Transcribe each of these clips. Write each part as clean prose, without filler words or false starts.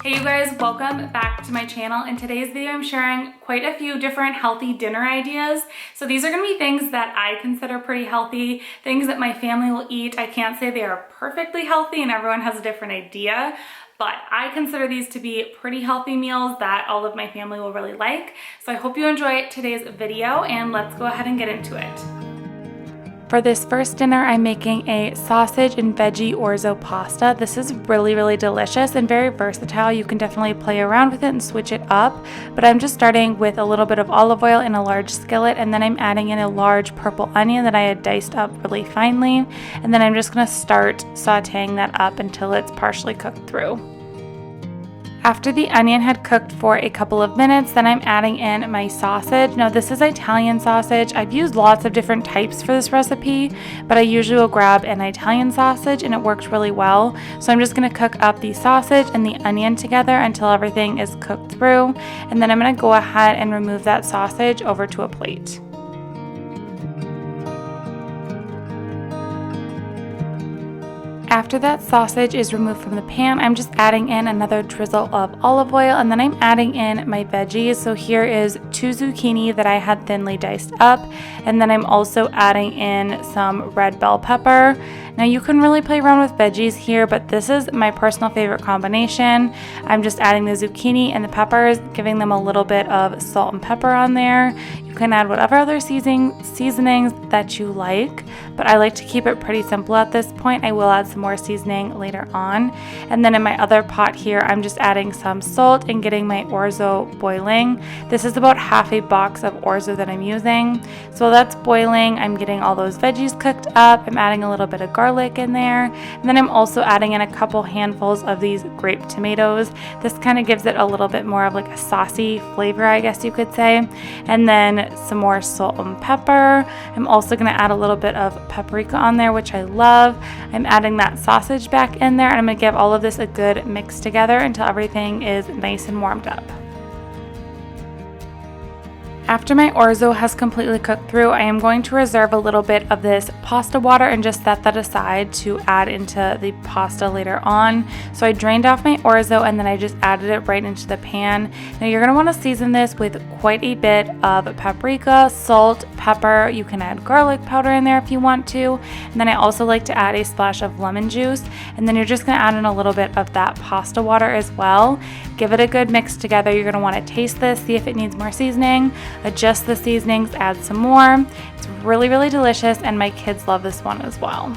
Hey you guys, welcome back to my channel. In today's video, I'm sharing quite a few different healthy dinner ideas. So these are gonna be things that I consider pretty healthy, things that my family will eat. I can't say they are perfectly healthy and everyone has a different idea, but I consider these to be pretty healthy meals that all of my family will really like. So I hope you enjoy today's video and let's go ahead and get into it. For this first dinner, I'm making a sausage and veggie orzo pasta. This is really delicious and very versatile. You can definitely play around with it and switch it up, but I'm just starting with a little bit of olive oil in a large skillet, and then I'm adding in a large purple onion that I had diced up really finely, and then I'm just gonna start sauteing that up until it's partially cooked through. After the onion had cooked for a couple of minutes, then I'm adding in my sausage. Now this is Italian sausage. I've used lots of different types for this recipe, but I usually will grab an Italian sausage and it works really well. So I'm just gonna cook up the sausage and the onion together until everything is cooked through. And then I'm gonna go ahead and remove that sausage over to a plate. After that sausage is removed from the pan, I'm just adding in another drizzle of olive oil, and then I'm adding in my veggies. So here is 2 zucchini that I had thinly diced up, and then I'm also adding in some red bell pepper. Now you can really play around with veggies here, but this is my personal favorite combination. I'm just adding the zucchini and the peppers, giving them a little bit of salt and pepper on there. You can add whatever other seasonings that you like, but I like to keep it pretty simple at this point. I will add some more seasoning later on. And then in my other pot here, I'm just adding some salt and getting my orzo boiling. This is about half a box of orzo that I'm using. So that's boiling. I'm getting all those veggies cooked up. I'm adding a little bit of garlic in there. And then I'm also adding in a couple handfuls of these grape tomatoes. This kind of gives it a little bit more of like a saucy flavor, I guess you could say. And then some more salt and pepper. I'm also going to add a little bit of paprika on there, which I love. I'm adding that sausage back in there, and I'm going to give all of this a good mix together until everything is nice and warmed up. After my orzo has completely cooked through, I am going to reserve a little bit of this pasta water and just set that aside to add into the pasta later on. So I drained off my orzo and then I just added it right into the pan. Now you're going to want to season this with quite a bit of paprika, salt, pepper. You can add garlic powder in there if you want to. And then I also like to add a splash of lemon juice. And then you're just going to add in a little bit of that pasta water as well. Give it a good mix together. You're going to want to taste this, see if it needs more seasoning. Adjust the seasonings, add some more. It's really delicious, and my kids love this one as well.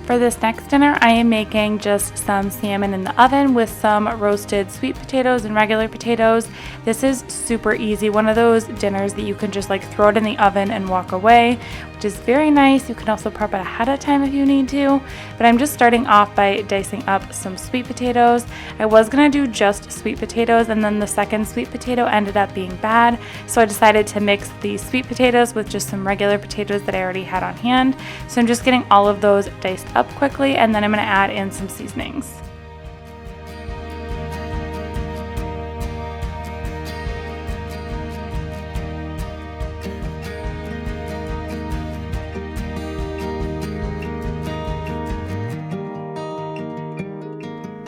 For this next dinner, I am making just some salmon in the oven with some roasted sweet potatoes and regular potatoes. This is super easy, one of those dinners that you can just like throw it in the oven and walk away, which is very nice. You can also prep it ahead of time if you need to, but I'm just starting off by dicing up some sweet potatoes. I was gonna do just sweet potatoes, and then the second sweet potato ended up being bad, so I decided to mix the sweet potatoes with just some regular potatoes that I already had on hand. So I'm just getting all of those diced up quickly, and then I'm going to add in some seasonings.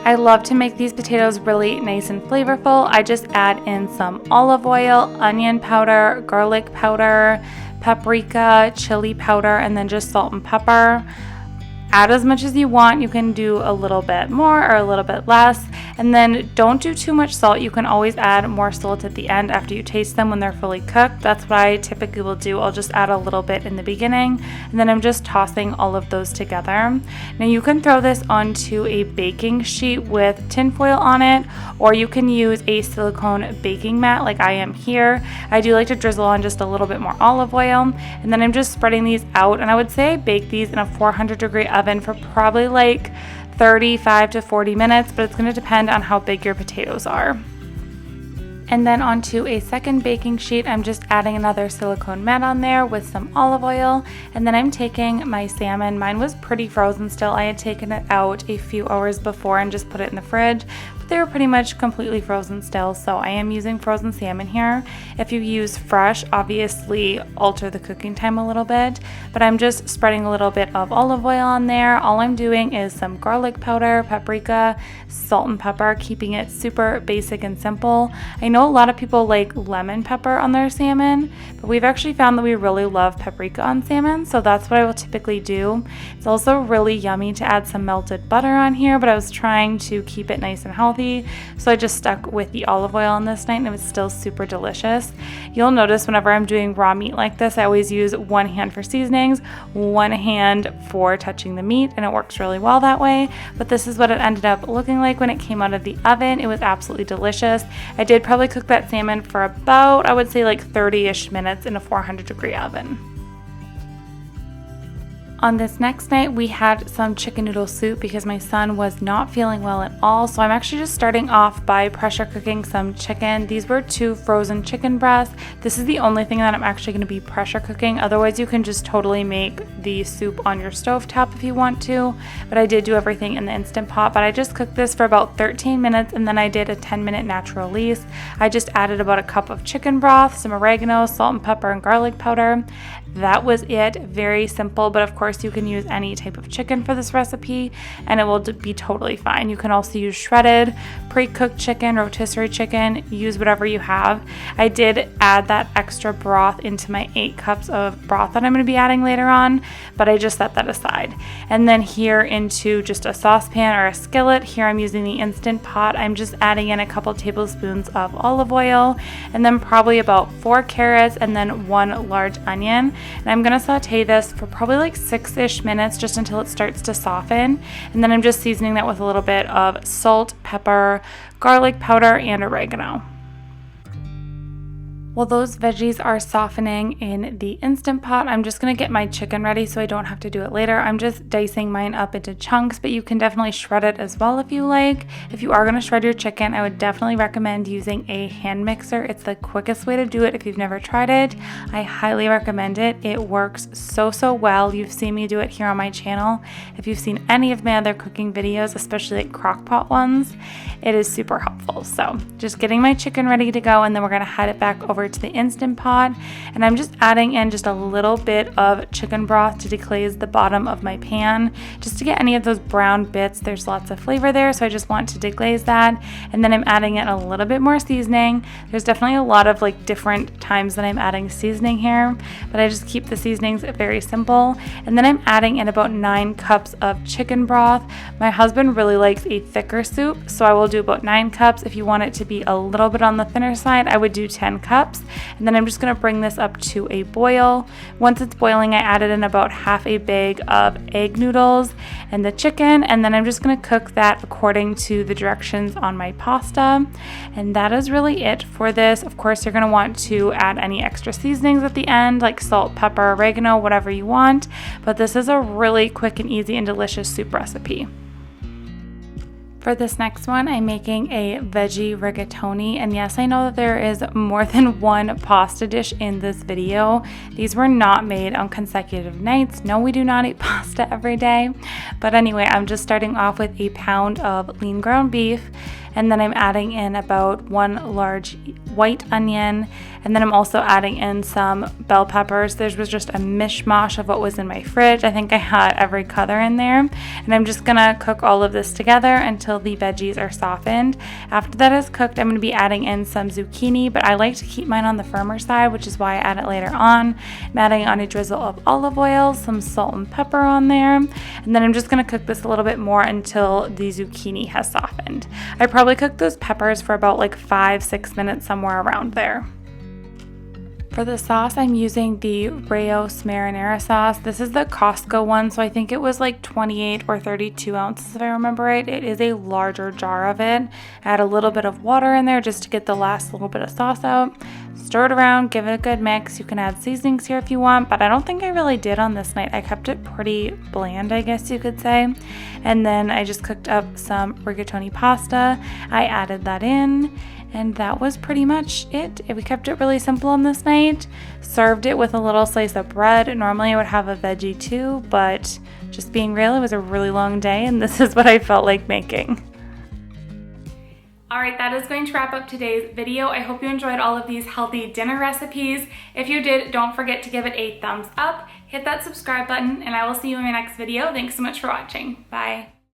I love to make these potatoes really nice and flavorful. I just add in some olive oil, onion powder, garlic powder, paprika, chili powder, and then just salt and pepper. Add as much as you want. You can do a little bit more or a little bit less, and then don't do too much salt. You can always add more salt at the end after you taste them when they're fully cooked. That's what I typically will do. I'll just add a little bit in the beginning, and then I'm just tossing all of those together. Now you can throw this onto a baking sheet with tin foil on it, or you can use a silicone baking mat like I am here. I do like to drizzle on just a little bit more olive oil, and then I'm just spreading these out, and I would say I bake these in a 400-degree oven for probably like 35 to 40 minutes, but it's going to depend on how big your potatoes are. And then onto a second baking sheet, I'm just adding another silicone mat on there with some olive oil, and then I'm taking my salmon. Mine was pretty frozen still. I had taken it out a few hours before and just put it in the fridge, They're pretty much completely frozen still, so I am using frozen salmon here. If you use fresh, obviously alter the cooking time a little bit, but I'm just spreading a little bit of olive oil on there. All I'm doing is some garlic powder, paprika, salt and pepper, keeping it super basic and simple. I know a lot of people like lemon pepper on their salmon, but we've actually found that we really love paprika on salmon, so that's what I will typically do. It's also really yummy to add some melted butter on here, but I was trying to keep it nice and healthy, so I just stuck with the olive oil on this night, and it was still super delicious. You'll notice whenever I'm doing raw meat like this, I always use one hand for seasonings, one hand for touching the meat, and it works really well that way. But this is what it ended up looking like when it came out of the oven. It was absolutely delicious. I did probably cook that salmon for about, I would say, like 30-ish minutes in a 400-degree oven. On this next night, we had some chicken noodle soup because my son was not feeling well at all. So I'm actually just starting off by pressure cooking some chicken. These were 2 frozen chicken breasts. This is the only thing that I'm actually going to be pressure cooking. Otherwise, you can just totally make the soup on your stovetop if you want to. But I did do everything in the Instant Pot. But I just cooked this for about 13 minutes, and then I did a 10-minute natural release. I just added about a cup of chicken broth, some oregano, salt and pepper, and garlic powder. That was it. Very simple, but of course you can use any type of chicken for this recipe and it will be totally fine. You can also use shredded, pre-cooked chicken, rotisserie chicken, use whatever you have. I did add that extra broth into my 8 cups of broth that I'm going to be adding later on, but I just set that aside. And then here into just a saucepan or a skillet, here I'm using the Instant Pot. I'm just adding in a couple tablespoons of olive oil and then probably about 4 carrots and then 1 large onion. And I'm going to saute this for probably like 6-ish minutes just until it starts to soften. And then I'm just seasoning that with a little bit of salt, pepper, garlic powder, and oregano. While those veggies are softening in the Instant Pot, I'm just going to get my chicken ready so I don't have to do it later. I'm just dicing mine up into chunks, but you can definitely shred it as well if you like. If you are going to shred your chicken, I would definitely recommend using a hand mixer. It's the quickest way to do it if you've never tried it. I highly recommend it. It works so well. You've seen me do it here on my channel. If you've seen any of my other cooking videos, especially like crock pot ones, it is super helpful. So just getting my chicken ready to go, and then we're going to head it back over to the Instant Pot, and I'm just adding in just a little bit of chicken broth to deglaze the bottom of my pan just to get any of those brown bits. There's lots of flavor there, so I just want to deglaze that. And then I'm adding in a little bit more seasoning. There's definitely a lot of like different times that I'm adding seasoning here, but I just keep the seasonings very simple. And then I'm adding in about 9 cups of chicken broth. My husband really likes a thicker soup, so I will do about 9 cups. If you want it to be a little bit on the thinner side, I would do 10 cups. And then I'm just going to bring this up to a boil. Once it's boiling, I added in about half a bag of egg noodles and the chicken, and then I'm just going to cook that according to the directions on my pasta. And that is really it for this. Of course, you're going to want to add any extra seasonings at the end, like salt, pepper, oregano, whatever you want. But this is a really quick and easy and delicious soup recipe. For this next one, I'm making a veggie rigatoni, and yes, I know that there is more than one pasta dish in this video. These were not made on consecutive nights. No, we do not eat pasta every day. But anyway, I'm just starting off with a pound of lean ground beef, and then I'm adding in about 1 large white onion, and then I'm also adding in some bell peppers. There was just a mishmash of what was in my fridge. I think I had every color in there, and I'm just gonna cook all of this together until the veggies are softened. After that is cooked, I'm gonna be adding in some zucchini, but I like to keep mine on the firmer side, which is why I add it later on. I'm adding on a drizzle of olive oil, some salt and pepper on there, and then I'm just gonna cook this a little bit more until the zucchini has softened. I probably cooked those peppers for about like 5-6 minutes, somewhere around there. For the sauce, I'm using the Rao's marinara sauce. This is the Costco one, so I think it was like 28 or 32 ounces if I remember right. It is a larger jar of it. Add a little bit of water in there just to get the last little bit of sauce out. Stir it around, give it a good mix. You can add seasonings here if you want, but I don't think I really did on this night. I kept it pretty bland, I guess you could say. And then I just cooked up some rigatoni pasta. I added that in. And that was pretty much it. We kept it really simple on this night. Served it with a little slice of bread. Normally I would have a veggie too, but just being real, it was a really long day and this is what I felt like making. Alright, that is going to wrap up today's video. I hope you enjoyed all of these healthy dinner recipes. If you did, don't forget to give it a thumbs up, hit that subscribe button, and I will see you in my next video. Thanks so much for watching. Bye.